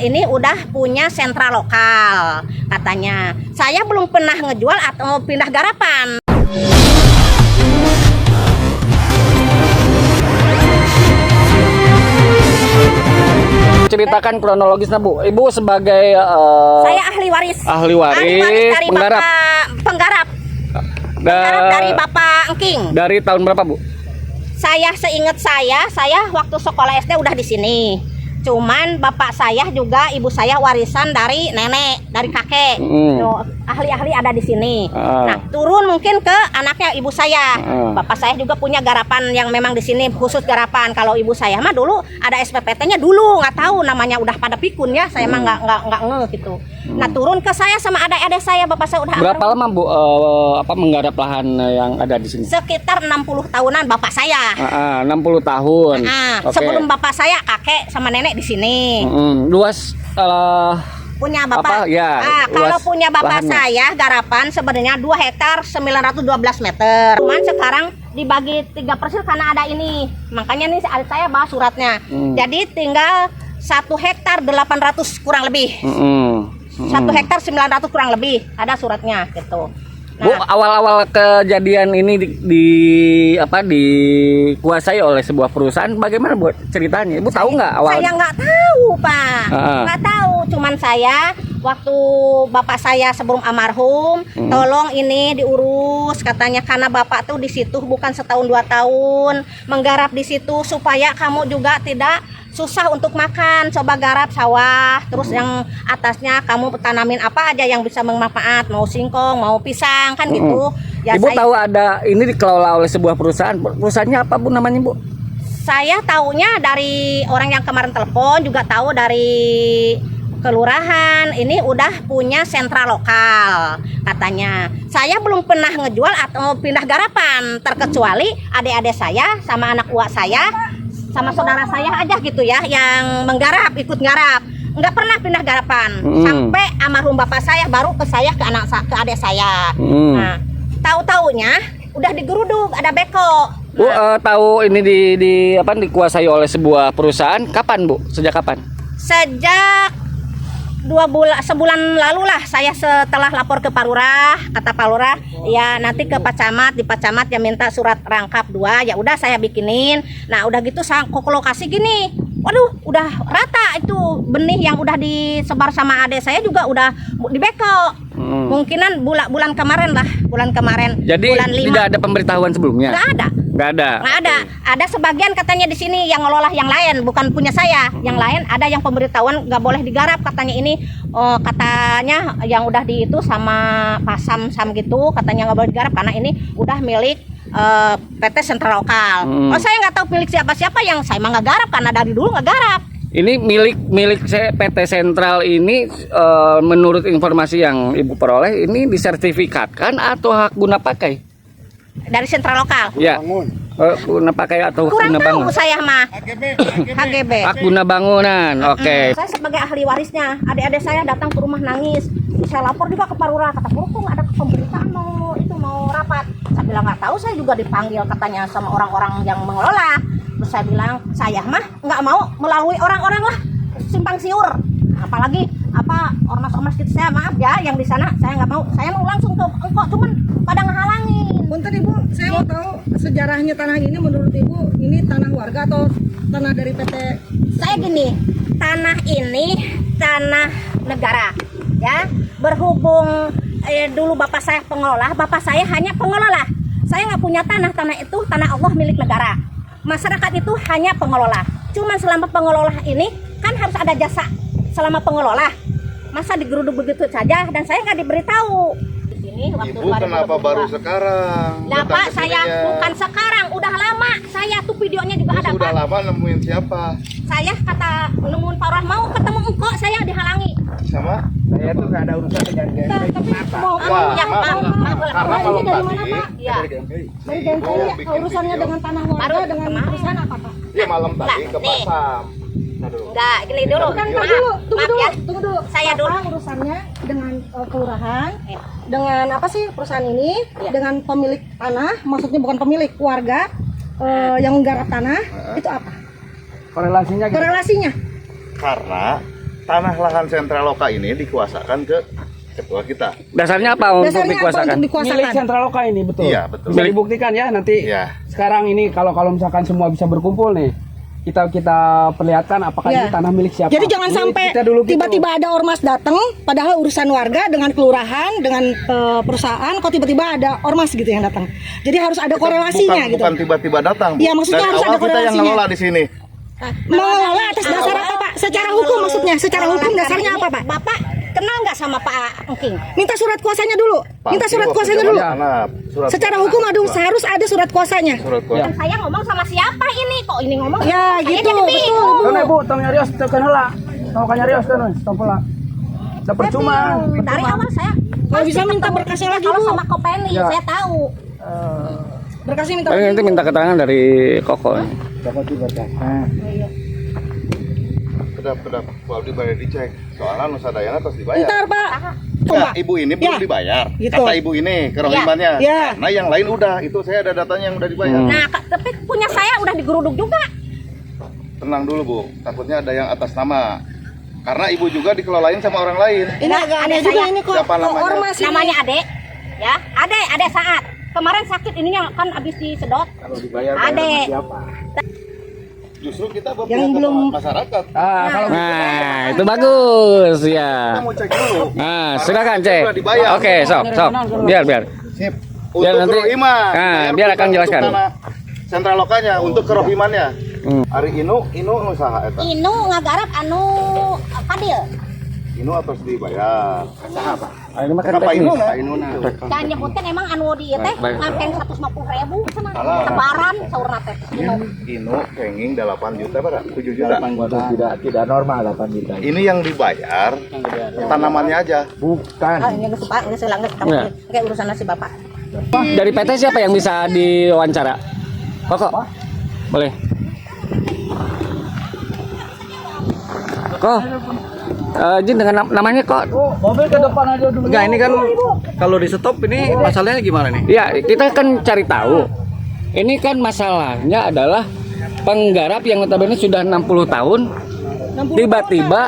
Ini udah punya sentra lokal katanya. Saya belum pernah ngejual atau pindah garapan. Ceritakan kronologisnya, Bu. Ibu sebagai Saya ahli waris. Ahli waris dari penggarap. Penggarap dari Bapak Engking. Dari tahun berapa, Bu? Saya seingat saya waktu sekolah SD udah di sini. Cuman bapak saya juga ibu saya warisan dari nenek, dari kakek. Ahli-ahli ada di sini. Nah, turun mungkin ke anaknya ibu saya. Bapak saya juga punya garapan yang memang di sini khusus garapan. Kalau ibu saya mah dulu ada SPPT-nya dulu, nggak tahu namanya udah pada pikun ya. Saya mah nggak ngeh gitu. Nah, turun ke saya sama adik-adik saya, bapak saya udah. Berapa lama, Bu, menggarap lahan yang ada di sini? Sekitar 60 tahunan bapak saya. 60 tahun. Okay. Sebelum bapak saya kakek sama nenek di sini. Luas punya bapak. Kalau punya bapak lahannya. Saya garapan sebenarnya 2 hektar 912 meter. Cuman sekarang dibagi 3 persil karena ada ini. Makanya nih saya bawa suratnya. Jadi tinggal 1 hektar 800 kurang lebih. 1 hektar 900 kurang lebih ada suratnya gitu. Nah, Bu, awal-awal kejadian ini dikuasai oleh sebuah perusahaan, bagaimana, Bu, ceritanya? Ibu tahu nggak awal? Saya nggak tahu, Pak. Nggak tahu. Cuman saya waktu bapak saya sebelum almarhum, tolong ini diurus katanya karena bapak tuh di situ bukan setahun 2 tahun menggarap di situ supaya kamu juga tidak susah untuk makan. Coba garap sawah, terus yang atasnya kamu tanamin apa aja yang bisa bermanfaat, mau singkong, mau pisang kan gitu. Ya, Ibu tahu ada ini dikelola oleh sebuah perusahaan. Perusahaannya apa, Bu, namanya, Bu? Saya taunya dari orang yang kemarin telepon, juga tahu dari kelurahan. Ini udah punya sentra lokal katanya. Saya belum pernah ngejual atau pindah garapan, terkecuali adik-adik saya sama anak uak saya sama saudara saya aja gitu ya yang menggarap, ikut garap. Nggak pernah pindah garapan. Sampai almarhum bapak saya baru ke saya, ke adik saya. Nah, tahu-taunya udah digeruduk, ada beko. Bu, tahu ini dikuasai oleh sebuah perusahaan kapan, Bu? Sejak kapan? Sejak 2 bulan, sebulan lalu lah saya setelah lapor ke Pak Lurah, kata Pak Lurah ya nanti ke Pak Camat, di Pak Camat yang minta surat rangkap 2, ya udah saya bikinin. Nah udah gitu saya ke lokasi gini, waduh udah rata itu benih yang udah disebar sama adik saya juga udah dibeko. Mungkinan bulan kemarin lah, bulan kemarin. Jadi bulan 5. Tidak ada pemberitahuan sebelumnya? Nggak ada. Nggak ada. Nggak ada. Ada sebagian katanya di sini yang ngelola yang lain, bukan punya saya. Yang lain ada yang pemberitahuan nggak boleh digarap katanya ini. Katanya yang udah di itu sama pasam gitu katanya nggak boleh digarap karena ini udah milik PT Sentra Lokal. Saya nggak tahu milik siapa yang saya mah nggak garap karena dari dulu nggak garap. Ini milik PT Sentral ini menurut informasi yang Ibu peroleh ini disertifikatkan atau hak guna pakai? Dari Sentra Lokal. Ya. Guna pakai atau kurang guna tahu bangun? Saya mah. HGB. Hak guna bangunan. Oke. Saya sebagai ahli warisnya, adik-adik saya datang ke rumah nangis. Saya lapor juga ke Pak Lurah, kata Pak kok nggak ada pemberitaan mau rapat. Saya bilang nggak tahu, saya juga dipanggil katanya sama orang-orang yang mengelola. Terus saya bilang saya mah nggak mau melalui orang-orang lah simpang siur. Apalagi ormas-ormas gitu, saya maaf ya yang di sana saya nggak mau. Saya mau langsung ke engkau, cuman pada ngehalangin. Punten Ibu, saya mau tahu sejarahnya tanah ini menurut Ibu ini tanah warga atau tanah dari PT? Saya gini, tanah ini tanah negara ya. Berhubung dulu bapak saya pengelola, bapak saya hanya pengelola. Saya nggak punya tanah itu tanah Allah milik negara. Masyarakat itu hanya pengelola. Cuman selama pengelola ini kan harus ada jasa selama pengelola. Masa digeruduk begitu saja dan saya nggak diberitahu. Ibu kenapa baru sekarang? Nah Pak, saya bukan sekarang, udah lama. Saya tuh videonya juga ada, Pak. Udah lama nemuin siapa? Saya kata nemuin Pak Lurah, mau ketemu engkau, saya dihalangi. Sama? Saya tuh nggak ada urusan dengan GMP. Tapi mau Karena kalau ini dari mana tadi Pak? Ya. Dari GMP ya, urusannya dengan tanah warga dengan perusahaan apa Pak? Iya malam tadi ke Nih. Pasam. Enggak, gini dulu. Tunggu Maaf dulu. Saya dulu. Apa urusannya dengan kelurahan? Dengan apa sih perusahaan ini? Dengan pemilik tanah, maksudnya bukan pemilik, warga yang menggarap tanah, itu apa? Korelasinya gitu? Korelasinya? Karena tanah lahan Sentraloka ini dikuasakan ke ketua kita. Dasarnya apa untuk Dasarnya apa dikuasakan? untuk dikuasakan? Milik Sentraloka ini betul. Iya, betul. Bisa dibuktikan ya nanti. Iya. Sekarang ini kalau misalkan semua bisa berkumpul nih, kita perlihatkan apakah Ya. ini tanah milik siapa. Jadi jangan Ini sampai kita dulu gitu. tiba-tiba ada ormas datang, padahal urusan warga dengan kelurahan, dengan perusahaan, kok tiba-tiba ada ormas gitu yang datang. Jadi harus ada korelasinya gitu. Bukan tiba-tiba datang. Bu. Iya, maksudnya Dari harus awal ada kita yang korelasinya. ngelola di sini. Mengelola atas dasar apa Pak? Secara hukum maksudnya, secara hukum dasarnya apa Pak? Bapak kenal nggak sama Pak Engking? Minta surat kuasanya dulu. Minta Pasti surat waktu kuasanya zaman dulu. tanah, surat Secara kuasa. hukum harus ada surat kuasanya. Surat kuasa. Dan saya ngomong sama siapa ini? Kok ini ngomong? Ya Saya gitu, jadi betul bingung. Bu. Kan Bu, tong nyarios tekan heula. Tong nyarios kan, tong heula. Da percuma. Dari awal saya Nggak bisa minta berkasnya lagi kalau Bu. sama Kopeni Ya. saya tahu. Berkasnya minta. Nanti minta keterangan dari Koko. Kedap kalau dibayar dicek. Soalnya Nusa Dayana terus dibayar. Ntar Pak. Enggak, Coba. ibu ini belum Ya. dibayar. Gitu. Kata ibu ini kerohimannya. Ya. Nah, yang lain udah. Itu saya ada datanya yang udah dibayar. Nah, tapi punya saya udah digeruduk juga. Tenang dulu, Bu. Takutnya ada yang atas nama. Karena ibu juga dikelolain sama orang lain. Ini Nah, agak ada aneh juga saya. ini kok. Siapa Kok namanya? ormas ini? Namanya Ade. Ya, Ade Saat. Kemarin sakit ininya kan habis disedot. Kalau dibayar Ade. siapa? Justru kita berpihak Yang ke belum- masyarakat. Kalau Nah, itu bagus ya. Kita mau cek dulu. Nah, silakan cek. Sudah dibayar. Oke, sok. Biar. Sip. Biar Untuk nanti- kerohiman. Nah, Bayar biar bukan akan untuk jelaskan. tanah Sentralokanya untuk kerohimannya. Hmm. Hari Inu usaha eta. Inu ngagarap anu Fadil. Inu atas dibayar. Ah, ini makan Kenapa teknis. Inu? Pak Inu nah. Dan nyebutkan emang anu di teh Baik. ngangkeng 150.000 sana. Alah. Lebaran saurna teh. Inu kenging 8 juta pada 7 juta. tidak normal 8 juta. Ini yang dibayar tanamannya aja. Bukan. Ah, ini geus Pak, geus heula geus Ya. kayak urusan si Bapak. Dari PT siapa yang bisa diwawancara? Koko. Boleh. Kok? Jin dengan namanya kok? Mobil ke depan aja dulu. Enggak, ini kan kalau di stop ini masalahnya gimana nih? Ya, kita kan cari tahu. Ini kan masalahnya adalah penggarap yang notabene sudah 60 tahun. Tiba-tiba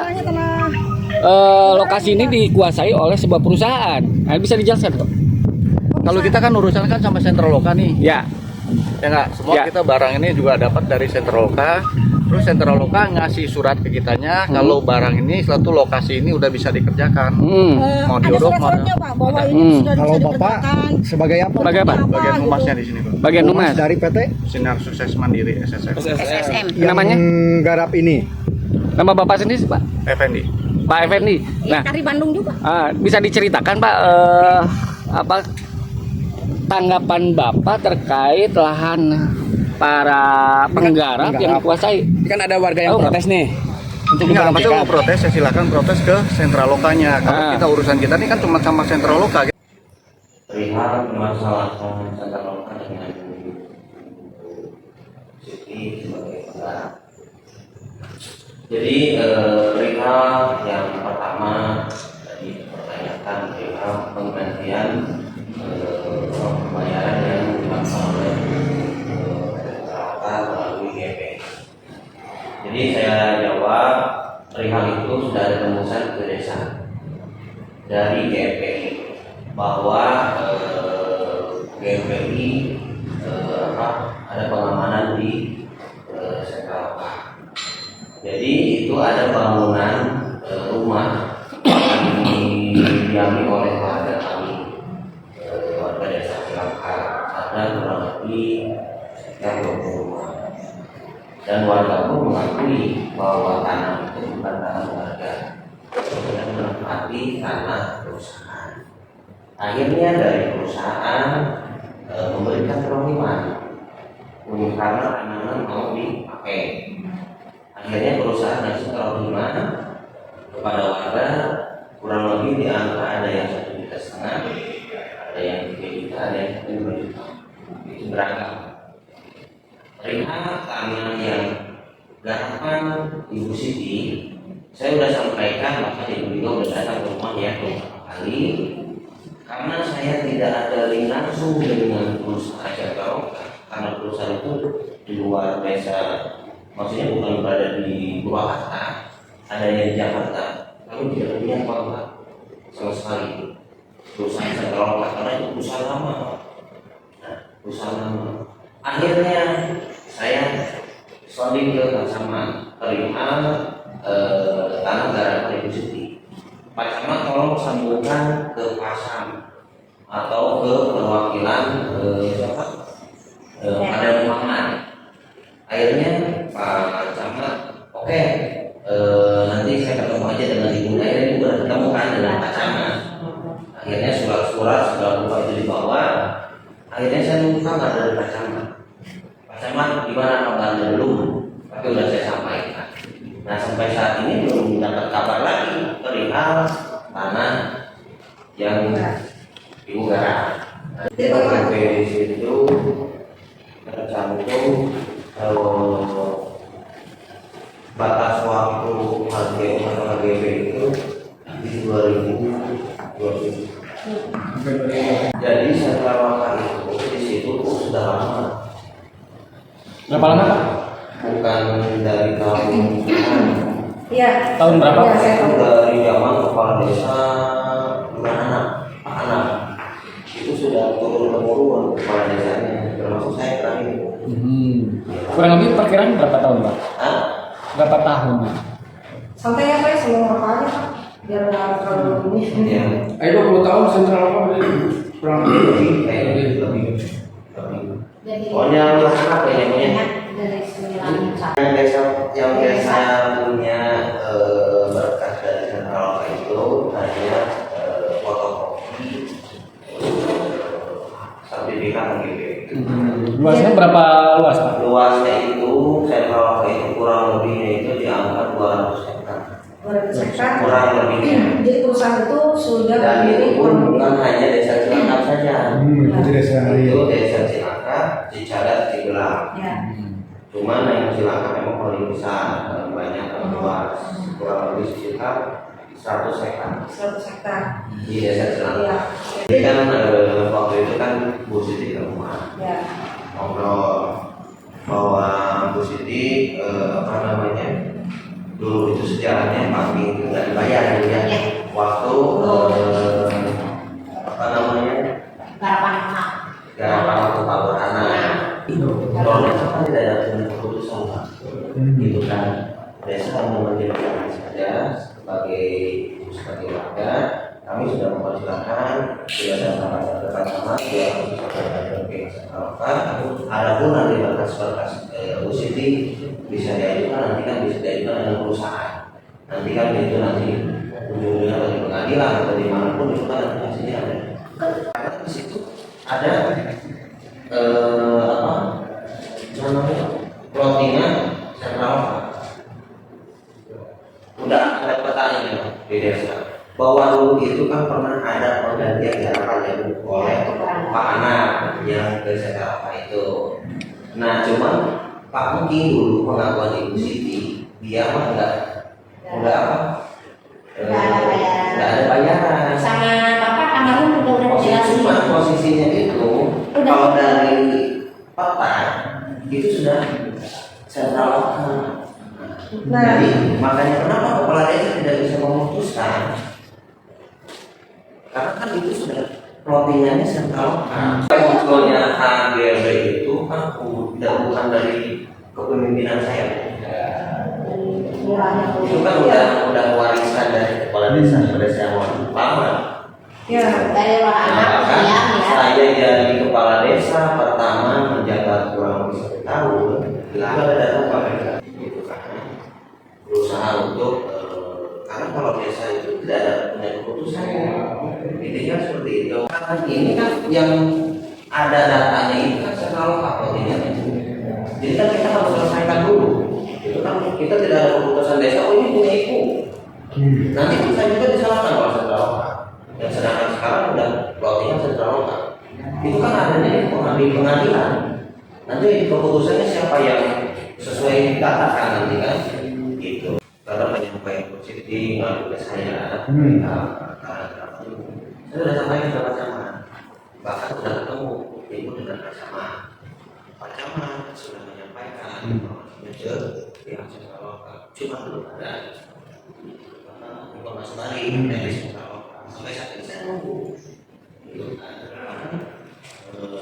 lokasi ini dikuasai oleh sebuah perusahaan. Nah, bisa dijelaskan kok? Kalau kita kan urusan kan sama Sentraloka nih. Ya, Ya enggak, semua Ya. kita barang ini juga dapat dari Sentraloka. Terus Sentraloka ngasih surat ke kitanya kalau barang ini suatu lokasi ini udah bisa dikerjakan. Mau Ada diuruk, surat-suratnya Pak bahwa ini Hmm. sudah Kalau bisa Bapak dikerjakan. sebagai apa? sebagai apa? Bagian gitu. humasnya di sini, Bang. Bagian humas. Dari PT Sinar Sukses Mandiri SSM. SSM. Namanya? garap ini. Nama Bapak sendiri, Pak? Effendi. Pak Effendi. Ya, Nah, dari Bandung juga. bisa diceritakan Pak apa tanggapan Bapak terkait lahan para penggarap yang dikuasai? Kan ada warga yang Tahu nggak? protes nih. Untuk Enggak, pasti diberhentikan. mau protes ya silakan protes ke Sentralokanya. Kalau Ah. kita urusan kita ini kan cuma sama Sentraloka. perihal permasalahan Sentraloka dengan Siti sebagai penggarap. Jadi perihal yang pertama tadi dipertanyakan perihal penggantian pembayaran yang dilakukan oleh Sentraloka melalui GP. Jadi saya jawab perihal itu sudah ada tembusan ke desa dari GPI bahwa GPI ada pengamanan di Sentraloka. Jadi itu ada bangunan rumah yang didiami oleh warga kami, warga desa Cilangkap, ada kurang lebih sekitar 20 rumah. Dan warga pun mengakui bahwa tanah itu bukan tanah warga, dan menempati tanah perusahaan. Akhirnya dari perusahaan memberikan kerohiman karena tanahnya mau dipakai. Akhirnya perusahaan ngasih kerohiman kepada warga kurang lebih di angka ada yang 1,5 juta, ada yang 3 juta, ada yang 5 juta. Itu beragam. Perihal tanah yang garapan Ibu Siti, saya sudah sampaikan, maka Ibu juga sudah datang ke rumah ya beberapa kali. Karena saya tidak ada link langsung dengan perusahaan Sentraloka, karena perusahaan itu di luar desa, maksudnya bukan berada di Purwakarta, adanya di Jakarta, kami tidak punya kontak sama sekali perusahaan sentral lokal karena itu perusahaan lama. Nah, perusahaan lama. Akhirnya saya sounding ke Pak Camat perihal tanah garapan Ibu Siti. Pak Camat tolong sambungkan ke Pasam atau ke perwakilan siapa? Ada Muhammad. Akhirnya Pak Camat, oke, nanti saya ketemu aja dengan ibu. Akhirnya ibu bertemu kan dengan Pak Camat. Akhirnya surat-surat segala rupa itu dibawa. Akhirnya saya minta kabar dari Pak Camat. Pak Camat, gimana kabarnya belum? Tapi udah saya sampaikan. Nah, sampai saat ini belum dapat kabar lagi perihal tanah yang Ibu garap. Di situ tercantum batas waktu HGB atau HGB itu di 2020. Jadi setelah waktu itu di situ sudah lama. Berapa lama Pak? Bukan dari tahun Iya. Tahun berapa? Iya, saya tahu. dari zaman kepala desa anak itu sudah turun temurun kepala desanya, termasuk saya terakhir. Kurang lebih perkiraan berapa tahun Pak? Hah? Berapa tahun? Santai ya Pak, ya, sebelum apa aja Pak? Biar nggak terlalu ini. Ya. 20 tahun sentral lokal kurang lebih. Lebih. Pokoknya apa ya namanya? Yang desa punya berkas dari sentral lokal itu hanya fotokopi sertifikat HGB. Luasnya berapa luas Pak? Luasnya itu sentral lokal itu kurang lebihnya itu di angka 200 hektar. 200 hektar. Kurang lebihnya. Jadi perusahaan itu sudah Dan berdiri itu pun bukan hanya desa Cilacap saja. Itu desa Itu desa Cilacap, Cicadas, Cigelang. Ya. Cuman yang Cilacap memang paling besar, paling banyak, paling luas. Kurang lebih sekitar 100 hektar 100 hektar. di desa Cilacap. Iya. Jadi kan waktu itu kan Bu Siti ke rumah Ya. ngobrol bahwa Bu Siti apa namanya dulu itu sejarahnya pagi itu nggak dibayar gitu ya. Waktu apa namanya Garapan anak. garapan waktu tabur anak. Kalau desa kan tidak ada keputusan Pak. Gitu kan. Desa hanya menjadi saja sebagai warga. Kami sudah mempersilahkan tidak ada sama sama dia harus disampaikan ke masyarakat. Adapun nanti berkas-berkas Bu Siti bisa diajukan, nanti kan bisa diajukan dengan perusahaan. Nanti kan itu nanti ujung-ujungnya di pengadilan atau dimanapun itu kan nanti hasilnya ada. Karena di situ ada apa namanya plottingan sentral udah ada petanya di desa bahwa dulu itu kan pernah ada pergantian garapan yang oleh Pak Anak yang ke Sekarapa itu. Nah cuman Pak Muki dulu pengakuan Ibu Siti dia mah enggak apa enggak ada bayaran Sama Bapak almarhum juga udah dijelasin. Cuma posisinya itu kalau dari peta itu sudah sentral lokal. Nah. Jadi makanya kenapa kepala desa tidak bisa memutuskan? Karena kan itu sudah plottingannya sentral lokal. Munculnya HGB itu kan bukan dari kepemimpinan saya. Itu kan udah warisan dari kepala desa yang lama. Ya. Dari orang anak Bahkan sayang ya. saya jadi kepala desa pertama menjabat kurang lebih 1 tahun. Itu ada data Pak gitu kan. Berusaha untuk karena kalau desa itu tidak ada punya keputusan. Intinya seperti itu. Karena ini kan yang ada datanya itu kan selalu apalnya. Jadi kan kita harus selesaikan dulu. Itu kan kita tidak ada keputusan desa. Oh ini punya ibu. Nanti kan saya juga disalahkan kalau sentral lokal. Dan sedangkan sekarang udah plottingnya sentral lokal. Itu kan adanya di pengadilan. Nanti keputusannya siapa yang sesuai dikatakan nanti kan gitu. Karena penyampaian positif ngadu ke saya saya sudah sampaikan ke Pak Camat, bahkan sudah ketemu ibu dengan Pak Camat. Pak Camat sudah menyampaikan informasinya ke pihak sentral lokal, cuma belum ada informasi balik dari sentral lokal. Sampai saat ini saya nunggu. Gitu kan.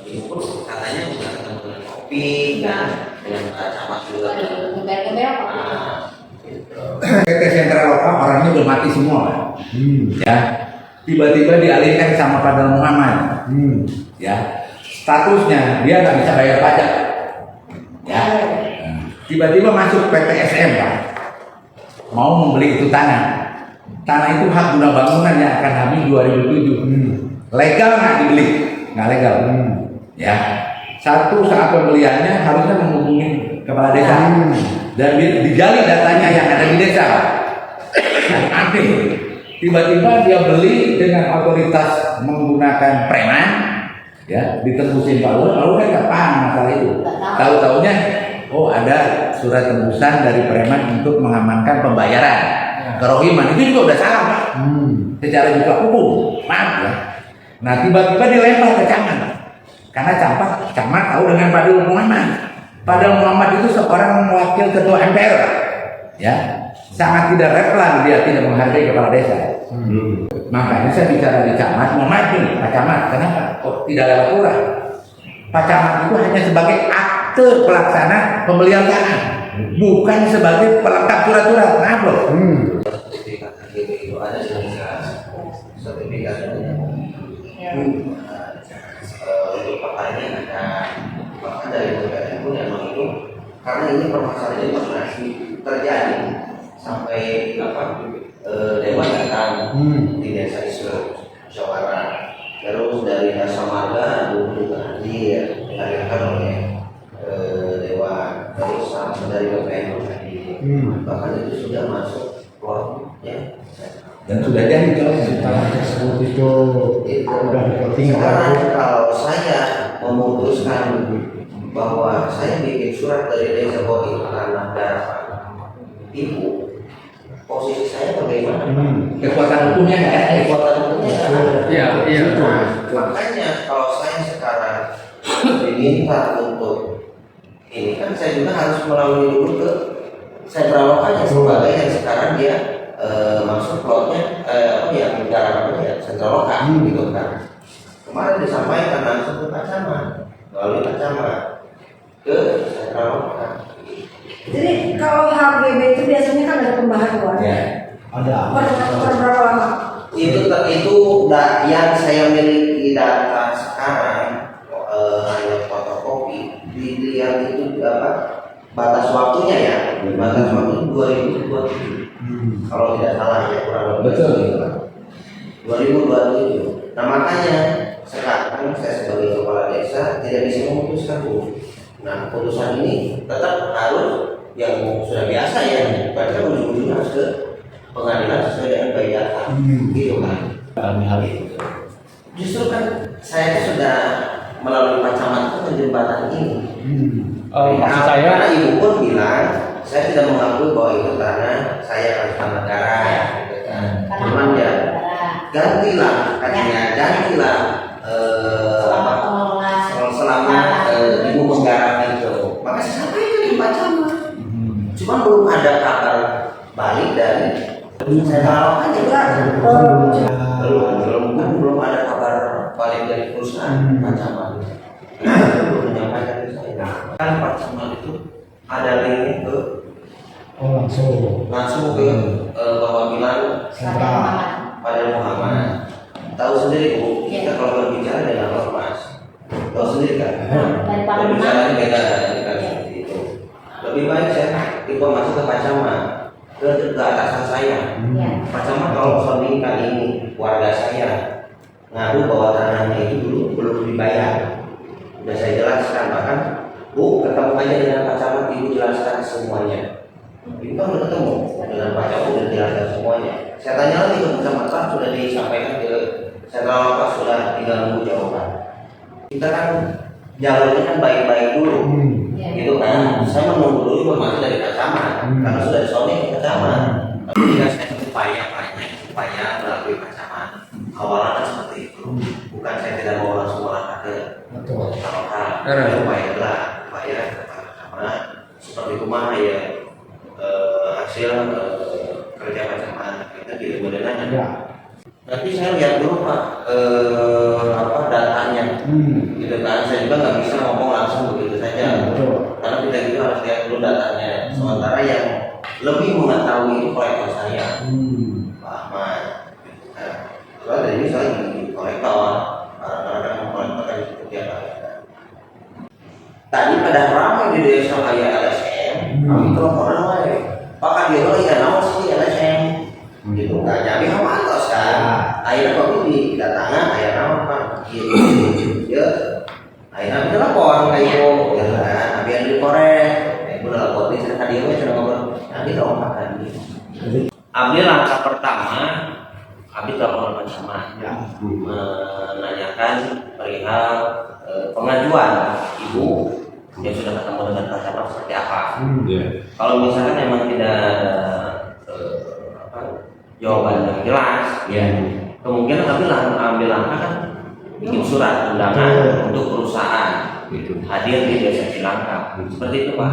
Diukur katanya udah ketemu dengan kopi kan, dengan camat juga. PT Sentral Lokal orangnya udah mati semua, Pak. Ya, tiba-tiba dialihkan sama Padang Muhammad. Ya, statusnya dia nggak bisa bayar pajak. Ya, tiba-tiba masuk PTSM, Pak. Mau membeli itu tanah. Tanah itu hak guna bangunan yang akan habis 2007. Legal nggak dibeli? Nggak legal. Ya, satu saat pembeliannya harusnya menghubungi kepala desa dan digali datanya yang ada di desa. Dan aneh, tiba-tiba dia beli dengan otoritas menggunakan preman, ya, ditebusin Pak Lurah. Lalu kan nggak paham masalah itu. Tahu-taunya, oh ada surat tembusan dari preman untuk mengamankan pembayaran kerohiman. Itu juga udah salah, Pak. Secara juga hukum, maaf ya. Nah, tiba-tiba dilempar ke camat. Karena camat tahu dengan Padang Muhammad. Padang Muhammad itu seorang wakil ketua MPR, ya, sangat tidak relevan, dia tidak menghargai kepala desa. Makanya saya bicara di camat, mau maju nih, Pak Camat, kenapa? Kok tidak lewat lurah? Pak Camat itu hanya sebagai akte pelaksana pembelian tanah, bukan sebagai pelengkap surat-surat. Maaf loh. Sertifikat KGB itu ada sertifikat untuk pertanyaan ada bahkan dari negara pun memang itu karena ini permasalahan ini masih terjadi sampai dewan datang di desa itu musyawarah, terus dari Jasa Marga juga hadir dihadirkan oleh dewan, terus dari BPN hadir, bahkan itu sudah masuk ya. Dan sudah jadi kalau tanah tersebut itu sudah sekarang kalau saya memutuskan bahwa saya bikin surat dari desa bahwa itu tanah darah ibu, posisi saya bagaimana? Kekuatan hukumnya nggak ada. Kekuatan hukumnya nggak ada. Iya. Makanya kalau saya sekarang diminta untuk ini kan saya juga harus melalui dulu ke sentral lokalnya sebagai yang sekarang dia masuk plotnya yang negara sentral lokal gitu kan. Kemarin disampaikan langsung ke Pak Camat, melalui Pak Camat ke sentral lokal. Jadi kalau HGB itu biasanya kan ada pembaharuan. Ya, ada. Per berapa lama? Itu yang saya miliki data sekarang hanya fotokopi. Dilihat itu batas waktunya ya. Batas waktu 2027. Kalau tidak salah ya kurang lebih. Betul. 2027. Nah makanya sekarang saya sebagai kepala desa tidak bisa memutuskan Bu. Nah putusan ini tetap harus yang sudah biasa ya, berarti ujung-ujungnya harus ke pengadilan sesuai dengan bayi data, gitu kan? Hal itu. Justru kan saya sudah melalui Pak Camat itu menjembatani ini. Maksud saya, karena ibu pun bilang saya tidak mengakui bahwa itu tanah saya harus tanah negara ya, gitu kan? Cuman ya gantilah katanya, gantilah selama ibu menggarap itu. Maka saya sampaikan di Pak Camat. Cuma belum ada kabar balik dari sentral lokal belum ada kabar balik dari perusahaan Pak Camat. Belum menyampaikan ke saya. Kan Pak Camat itu ada linknya ke langsung ke perwakilan Padang Muhammad. Tahu sendiri Bu, kita kalau berbicara dengan ormas, tahu sendiri kan? Berbicara beda seperti itu. Lebih baik saya informasi ke Pak Camat, ke atasan saya. Pak Camat kalau soal kali ini warga saya ngadu bahwa tanahnya itu dulu belum dibayar. Sudah saya jelaskan, bahkan Bu ketemu aja dengan Pak Camat, Ibu jelaskan semuanya. Ibu kan udah ketemu dengan Pak Camat, udah jelaskan semuanya. Saya tanya lagi ke kecamatan, sudah disampaikan ke sentral lokal, sudah tinggal nunggu jawaban. Kita kan jalurnya kan baik-baik dulu, gitu kan. Saya menunggu dulu informasi dari Pak Camat, karena sudah disomnya ke Pak Camat. Tapi jika saya upaya melalui Pak Camat, awalnya kan seperti itu. Bukan saya tidak mau langsung melangkah ke sentral lokal. Upaya ke Pak Camat, seperti itu mana ya hasil kerja Pak Camat. Kita tidak boleh Ya. Nanti saya lihat dulu Pak, datanya, gitu kan. Saya juga nggak bisa ngomong langsung begitu saja, karena kita juga harus lihat dulu datanya. Sementara yang lebih mengetahui itu kolektor saya, Pak Ahmad. Nah, soalnya dari ini saya jadi kolektor, kadang-kadang mengkolektor dari seperti apa. Tadi pada ramai di desa kayak LSM, kami teleponan wae. Pak Kadir lagi kan nama sih LSM, gitu kan. Jadi hamantos kan. Akhirnya kami didatangan, akhirnya Pak, ya, akhirnya kita telepon kayak itu, ya kan. Nabi yang dikorek, ibu telepon di sana dia sudah ngobrol. Nabi tahu makan. Ambil langkah pertama, kami telepon bersama, menanyakan perihal pengajuan ibu yang sudah ketemu dengan pasangan seperti apa. Kalau misalkan memang tidak ada jawaban yang jelas, kemungkinan kami ambil langkah kan bikin surat undangan untuk perusahaan hadir di desa Cilangkap. Seperti itu Pak.